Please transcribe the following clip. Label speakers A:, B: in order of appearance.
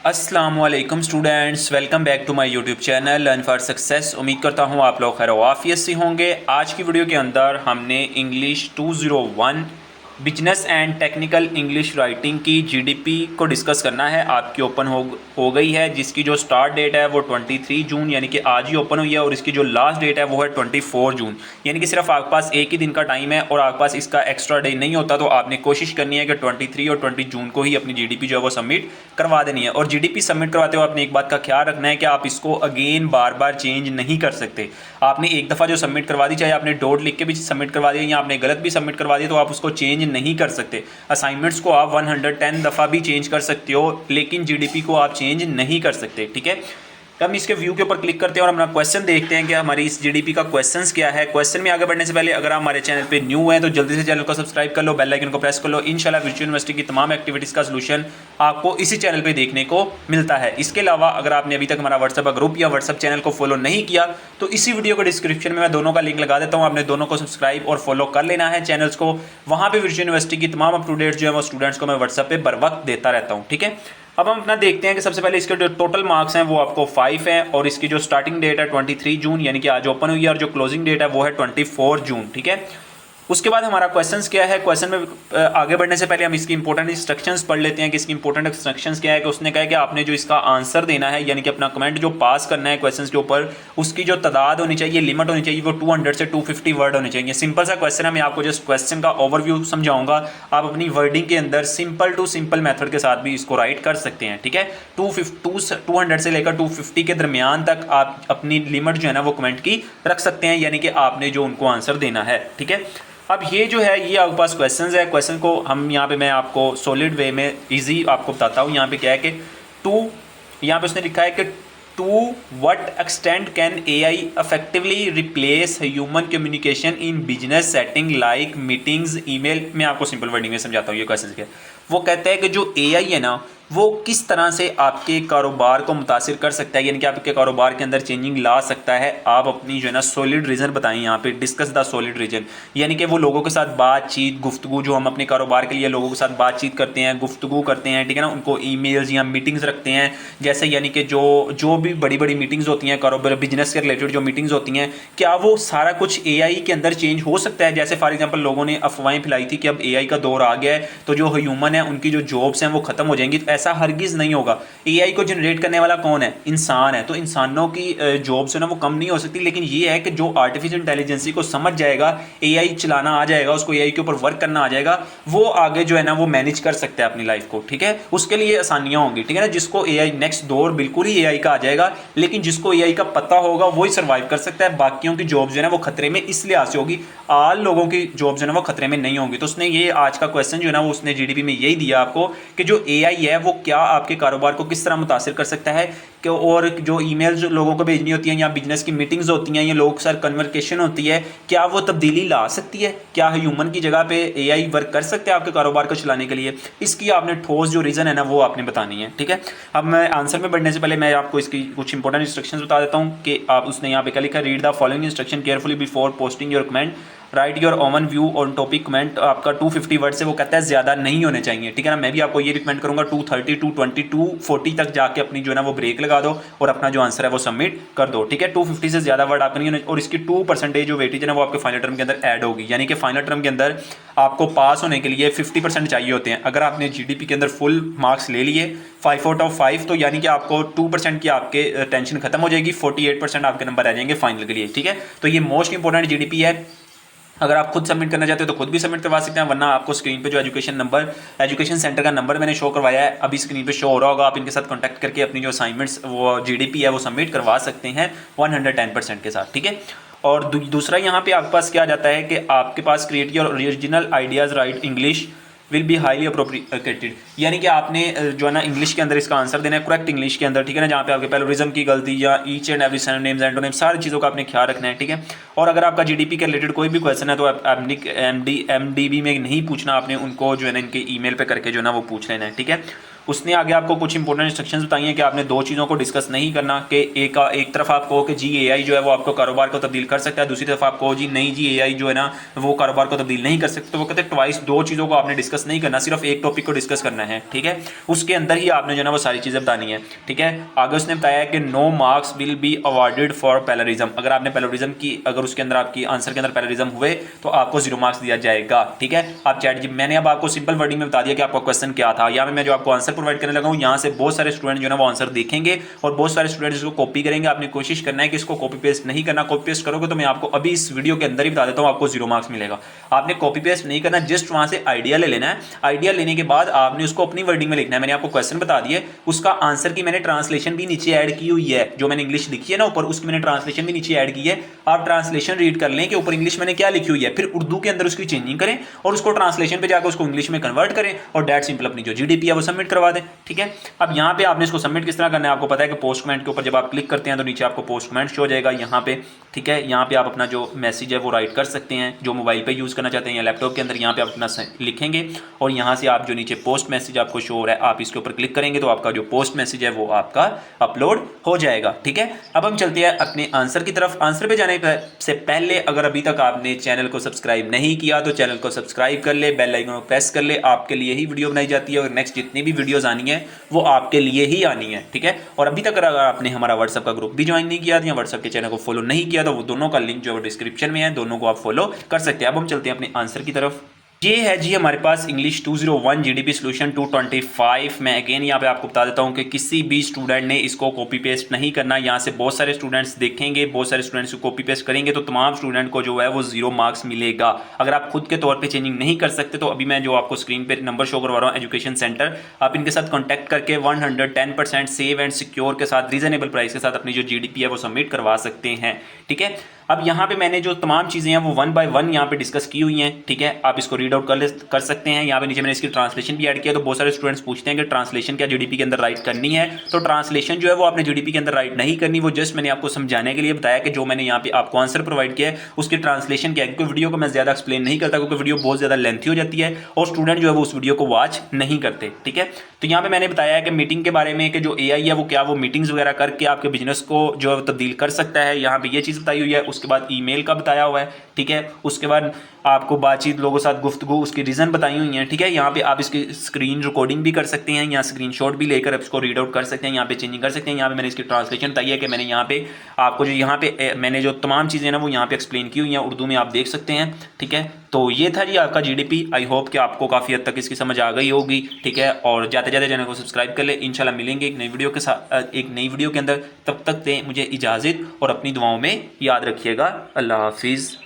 A: अस्सलामुअलैकुम students, welcome back to my YouTube channel learn for success. उम्मीद करता हूँ आप लोग खैर वाफियत से होंगे। आज की वीडियो के अंदर हमने English 201 business and technical English writing की जीडीपी को डिस्कस करना है। आपकी ओपन हो गई है, जिसकी जो स्टार्ट डेट है वो 23 जून यानी कि आज ही ओपन हुई है, और इसकी जो लास्ट डेट है वो है 24 जून, यानी कि सिर्फ आपके पास एक ही दिन का टाइम है और आपके पास इसका एक्स्ट्रा डे नहीं होता। तो आपने कोशिश करनी है कि 23 और 20 जून को ही अपनी जीडीपी जो है वो सबमिट करवा देनी है। और जीडीपी सबमिट करवाते हुए आपने एक बात का ख्याल रखना है कि आप इसको अगेन बार बार चेंज नहीं कर सकते। आपने एक दफ़ा जो सबमिट करवा दी, चाहे आपने डॉट लिख के भी सबमिट करवा दिया या आपने गलत भी सबमिट करवा दिया, तो आप उसको चेंज नहीं कर सकते। असाइनमेंट्स को आप 110 दफ़ा भी चेंज कर सकते हो, लेकिन जीडीपी को आप चेंज नहीं कर सकते। ठीक है, हम इसके व्यू के ऊपर क्लिक करते हैं और अपना क्वेश्चन देखते हैं कि हमारी इस जीडीपी का क्वेश्चंस क्या है। क्वेश्चन में आगे बढ़ने से पहले अगर आप हमारे चैनल पे न्यू हैं तो जल्दी से चैनल को सब्सक्राइब कर लो, बेल आइकन को प्रेस कर लो। इंशाल्लाह वर्चुअल यूनिवर्सिटी की तमाम एक्टिविटीज़ का सलूशन आपको इसी चैनल पे देखने को मिलता है। इसके अलावा अगर आपने अभी तक हमारा व्हाट्सएप ग्रुप या व्हाट्सएप चैनल को फॉलो नहीं किया तो इसी वीडियो को डिस्क्रिप्शन में मैं दोनों का लिंक लगा देता हूँ। आपने दोनों को सब्सक्राइब और फॉलो कर लेना है चैनल्स को। वहाँ पर वर्चुअल यूनिवर्सिटी की तमाम अप टू डेट जो है वो स्टूडेंट्स को मैं व्हाट्सएप पर बर वक्त देता रहता हूँ। ठीक है, अब हम अपना देखते हैं कि सबसे पहले इसके जो टोटल मार्क्स हैं वो आपको 5 हैं, और इसकी जो स्टार्टिंग डेट है 23 जून यानी कि आज ओपन हुई है, और जो क्लोजिंग डेट है वो है 24 जून। ठीक है, उसके बाद हमारा क्वेश्चंस क्या है। क्वेश्चन में आगे बढ़ने से पहले हम इसकी इंपॉर्टेंट इंस्ट्रक्शंस पढ़ लेते हैं कि इसकी इंपॉर्टेंट इंस्ट्रक्शंस क्या है। कि उसने कहा है कि आपने जो इसका आंसर देना है यानी कि अपना कमेंट जो पास करना है क्वेश्चंस के ऊपर, उसकी जो तादाद होनी चाहिए, लिमिट होनी चाहिए, वो 200 से 250 वर्ड होने चाहिए। सिंपल सा क्वेश्चन है, मैं आपको जस्ट क्वेश्चन का ओवरव्यू समझाऊंगा। आप अपनी वर्डिंग के अंदर सिंपल टू सिंपल मेथड के साथ भी इसको राइट कर सकते हैं। ठीक है, 200 से लेकर 250 के दरमियान तक आप अपनी लिमिट जो है ना वो कमेंट की रख सकते हैं, यानी कि आपने जो उनको आंसर देना है। ठीक है, अब ये जो है ये आपके पास क्वेश्चंस है। क्वेश्चन को हम यहाँ पे मैं आपको सॉलिड वे में इजी आपको बताता हूँ। यहाँ पे क्या है कि यहाँ पे उसने लिखा है कि to what extent can AI effectively replace human communication in business setting like meetings, email. मैं आपको सिंपल वर्डिंग में समझाता हूँ ये क्वेश्चन क्या है। वो कहता है कि जो एआई है ना वो किस तरह से आपके कारोबार को मुतासिर कर सकता है, यानी कि आपके कारोबार के अंदर चेंजिंग ला सकता है। आप अपनी जो है ना सॉलिड रीज़न बताएं यहाँ पे, डिस्कस द सॉलिड रीजन, यानी कि वो लोगों के साथ बातचीत, गुफ्तगू, जो हम अपने कारोबार के लिए लोगों के साथ बातचीत करते हैं, गुफ्तगू करते हैं, ठीक है ना, उनको ईमेल्स या मीटिंग्स रखते हैं जैसे, यानी कि जो भी बड़ी बड़ी मीटिंग्स होती हैं कारोबार बिजनेस के रिलेटेड जो मीटिंग्स होती हैं, क्या वो सारा कुछ एआई के अंदर चेंज हो सकता है। जैसे फॉर एग्जाम्पल लोगों ने अफवाहें फैलाई थी कि अब एआई का दौर आ गया है तो जो ह्यूमन है उनकी जो जॉब्स हैं वो खत्म हो जाएंगी। तो ऐसा हरगिज़ नहीं होगा। एआई को जनरेट करने वाला कौन है? इंसान है। तो इंसानों की जॉब्स है ना वो कम नहीं हो सकती, लेकिन ये है कि जो आर्टिफिशियल इंटेलिजेंसी को समझ जाएगा, एआई चलाना आ जाएगा, उसको एआई के ऊपर वर्क करना आ जाएगा, वो आगे जो है ना वो मैनेज कर सकता है अपनी लाइफ को। ठीक है, उसके लिए आसानियां होंगी। ठीक है ना, जिसको एआई नेक्स्ट दौर बिल्कुल ही एआई का आ जाएगा, लेकिन जिसको एआई का पता होगा वही सर्वाइव कर सकता है। बाकियों की जॉब जो है ना वो खतरे में इस लिहाज से होगी, आल लोगों की जॉब जो है ना वो खतरे में नहीं होंगी। तो उसने ये आज का क्वेश्चन जो है ना वो उसने जीडीपी में यही दिया आपको कि जो एआई है वो क्या आपके कारोबार को किस तरह मुतासिर कर सकता है कि, और जो ईमेल्स लोगों को भेजनी होती हैं या बिजनेस की मीटिंग्स होती हैं या लोगों के साथ कन्वर्सेशन होती है, क्या वो तब्दीली ला सकती है? क्या ह्यूमन की जगह पे एआई वर्क कर सकते हैं आपके कारोबार को चलाने के लिए? इसकी आपने ठोस जो रीज़न है ना वो आपने बतानी है। ठीक है, अब मैं आंसर में बढ़ने से पहले मैं आपको इसकी कुछ इंपॉर्टेंट इंस्ट्रक्शंस बता देता हूँ कि आप उसने यहाँ पे क्या लिखा, read the following instruction carefully before posting your comment, right your oven view on topic. Comment आपका 250 वर्ड से वो कहता है ज़्यादा नहीं होने चाहिए। ठीक है ना, मैं भी आपको ये रिकमेंड करूँगा 230, 220, 240 तक जाके अपनी जो है ना वो ब्रेक लगा दो और अपना जो आंसर है वो सबमिट कर दो। ठीक है, 250 से ज़्यादा वर्ड आपका नहीं होने, और इसकी 2% जो वेटेज है ना वो आपके फाइनल टर्म के अंदर ऐड होगी, यानी कि फाइनल टर्म के अंदर आपको पास होने के लिए 50% चाहिए होते हैं। अगर आपने जीडीपी के अंदर फुल मार्क्स ले लिए 5 आउट ऑफ 5, तो यानी कि आपको 2% की आपके टेंशन खत्म हो जाएगी, 48% आपके नंबर आ जाएंगे फाइनल के लिए। ठीक है, तो ये मोस्ट इंपॉर्टेंट जीडीपी है। अगर आप खुद सबमिट करना चाहते हो तो खुद भी सबमिट करवा सकते हैं, वरना आपको स्क्रीन पे जो एजुकेशन सेंटर का नंबर मैंने शो करवाया है अभी स्क्रीन पे शो हो रहा होगा, आप इनके साथ कांटेक्ट करके अपनी जो असाइनमेंट्स वो जीडीपी है वो सबमिट करवा सकते हैं 110% के साथ। ठीक है, और दूसरा यहाँ पे आपके पास क्या आ जाता है कि आपके पास create your original ideas right English will be highly appropriated, यानी कि आपने जो है ना इंग्लिश के अंदर इसका आंसर देना है, करेक्ट इंग्लिश के अंदर। ठीक है ना, जहाँ पे आपके पैलोरिज्म की गलती या each and every synonyms antonyms सारी चीज़ों का आपने ख्याल रखना है। ठीक है, और अगर आपका जीडीपी के रिलेटेड कोई भी क्वेश्चन है तो एमडीबी में नहीं पूछना, आपने उनको जो है ना इनके ईमेल पे करके जो है ना वो पूछ लेना है। ठीक है, उसने आगे आपको कुछ इंपॉर्टेंट इंस्ट्रक्शंस बताई हैं कि आपने दो चीज़ों को डिस्कस नहीं करना कि एक तरफ आप कहो कि जी एआई जो है वो आपको कारोबार को तब्दील कर सकता है, दूसरी तरफ आप कहो जी नहीं जी एआई जो है ना वो कारोबार को तब्दील नहीं कर सकते। तो वो कहते हैं ट्वाइस दो चीज़ों को आपने डिस्कस नहीं करना, सिर्फ एक टॉपिक को डिस्कस करना है, ठीक है। उसके अंदर ही आपने जो है ना वो सारी चीज़ें बतानी है, ठीक है। आगे उसने बताया कि no marks will be awarded for plagiarism. अगर आपने पैलरिज्म की, अगर उसके अंदर आपकी आंसर के अंदर पैलरिज्म हुए तो आपको 0 मार्क्स दिया जाएगा, ठीक है। आप मैंने अब आपको सिंपल वर्डिंग में बता दिया कि आपका क्वेश्चन क्या था। यहाँ पे मैं जो आपको आंसर प्रोवाइड करने लगा हूँ, यहाँ से बहुत सारे स्टूडेंट जो है ना वो आंसर देखेंगे और बहुत सारे स्टूडेंट इसको कॉपी करेंगे। आपने कोशिश करना है कि इसको कॉपी पेस्ट नहीं करना। कॉपी पेस्ट करोगे तो मैं आपको अभी इस वीडियो के अंदर ही बता देता हूँ, आपको 0 मार्क्स मिलेगा। आपने कॉपी पेस्ट नहीं करना, जस्ट वहां से आइडिया ले लेना है। आइडिया लेने के बाद आपने उसको अपनी वर्डिंग में लिखना है। मैंने आपको क्वेश्चन बता दिए, उसका आंसर की मैंने ट्रांसलेशन भी नीचे ऐड की हुई है। जो मैंने इंग्लिश लिखी है ना ऊपर, उसकी मैंने ट्रांसलेशन भी नीचे ऐड की है। आप ट्रांसलेशन रीड कर लें कि ऊपर इंग्लिश मैंने क्या लिखी हुई है, फिर उर्दू के अंदर उसकी चेंजिंग करें और उसको ट्रांसलेशन पे जाकर उसको इंग्लिश में कन्वर्ट करें और डेट सिंपल अपनी जो जीडीपी है वो सबमिट करवा दें, ठीक है। अब यहाँ पे आपने इसको सबमिट किस तरह करना है आपको पता है कि पोस्ट कमेंट के ऊपर जब आप क्लिक करते हैं तो नीचे आपको पोस्ट कमेंट शो हो जाएगा यहाँ पे, ठीक है। यहाँ पे आप अपना जो मैसेज है वो राइट कर सकते हैं, जो मोबाइल पे यूज़ करना चाहते हैं या लैपटॉप के अंदर। यहाँ पे आप अपना लिखेंगे और यहाँ से आप जो नीचे पोस्ट मैसेज आपको शो हो रहा है आप इसके ऊपर क्लिक करेंगे तो आपका जो पोस्ट मैसेज है वो आपका अपलोड हो जाएगा, ठीक है। अब हम चलते हैं अपने आंसर की तरफ। आंसर पे जाने से पहले अगर अभी तक आपने चैनल को सब्सक्राइब नहीं किया तो चैनल को सब्सक्राइब कर ले, बेल आइकन को प्रेस कर ले। आपके लिए ही वीडियो बनाई जाती है और नेक्स्ट जितनी भी वीडियोस आनी है वो आपके लिए ही आनी है, ठीक है। और अभी तक अगर आपने हमारा व्हाट्सएप का ग्रुप भी ज्वाइन नहीं किया या व्हाट्सएप के चैनल को फॉलो नहीं किया तो वो दोनों का लिंक जो डिस्क्रिप्शन में है, दोनों को आप फॉलो कर सकते हैं। अब हम चलते हैं अपने आंसर की तरफ। ये है जी हमारे पास इंग्लिश 201 जीडीपी सॉल्यूशन 225। मैं अगेन यहाँ पे आपको बता देता हूँ कि किसी भी स्टूडेंट ने इसको कॉपी पेस्ट नहीं करना। यहाँ से बहुत सारे स्टूडेंट्स देखेंगे, बहुत सारे स्टूडेंट्स को कॉपी पेस्ट करेंगे तो तमाम स्टूडेंट को जो है वो 0 मार्क्स मिलेगा। अगर आप खुद के तौर पे चेंजिंग नहीं कर सकते तो अभी मैं जो आपको स्क्रीन पे नंबर शो करवा रहा हूँ एजुकेशन सेंटर, आप इनके साथ कॉन्टैक्ट करके 110% सेव एंड सिक्योर के साथ रीजनेबल प्राइस के साथ अपनी जो जीडीपी है वो सबमिट करवा सकते हैं, ठीक है। अब यहाँ पे मैंने जो तमाम चीज़ें हैं वो 1 बाय 1 यहाँ पे डिस्कस की हुई हैं, ठीक है। आप इसको रीड आउट कर सकते हैं। यहाँ पे नीचे मैंने इसकी ट्रांसलेशन भी ऐड किया। तो बहुत सारे स्टूडेंट्स पूछते हैं कि ट्रांसलेशन क्या जीडीपी के अंदर राइट करनी है, तो ट्रांसलेशन जो है वो आपने जीडीपी के अंदर राइट नहीं करनी। वो जस्ट मैंने आपको समझाने के लिए बताया कि जो मैंने यहाँ पे आपको आंसर प्रोवाइड किया है उसकी ट्रांसलेशन क्या है, क्योंकि वीडियो को मैं ज़्यादा एक्सप्लेन नहीं करता क्योंकि वीडियो बहुत ज़्यादा लेंथी हो जाती है और स्टूडेंट जो है वो उस वीडियो को वॉच नहीं करते, ठीक है। तो यहाँ पे मैंने बताया है कि मीटिंग के बारे में कि जो एआई है वो क्या वो मीटिंग्स वगैरह करके आपके बिजनेस को जो है तब्दील कर सकता है। यहाँ पे ये चीज़ बताई हुई है। उसके बाद ईमेल का बताया हुआ है, ठीक है। उसके बाद आपको बातचीत, लोगों के साथ गुफ्तगू, उसकी रीज़न बताई हुई हैं, ठीक है। यहाँ पे आप इसकी स्क्रीन रिकॉर्डिंग भी कर सकते हैं, यहाँ स्क्रीनशॉट भी लेकर आप इसको रीड आउट कर सकते हैं, यहाँ पे चेंजिंग कर सकते हैं। यहाँ पे मैंने इसकी ट्रांसलेशन बताई है कि मैंने यहाँ पे आपको जो यहाँ पे मैंने जो तमाम चीज़ें ना वो यहाँ पे एक्सप्लेन की हुई हैं, उर्दू में आप देख सकते हैं, ठीक है। तो ये था जी आपका जीडीपी। आई होप कि आपको काफ़ी हद तक इसकी समझ आ गई होगी, ठीक है। और जाते जाते चैनल को सब्सक्राइब कर ले। इंशाल्लाह मिलेंगे एक नई वीडियो के साथ, एक नई वीडियो के अंदर। तब तक दें मुझे इजाज़त और अपनी दुआओं में याद रखिएगा। अल्लाह हाफिज़।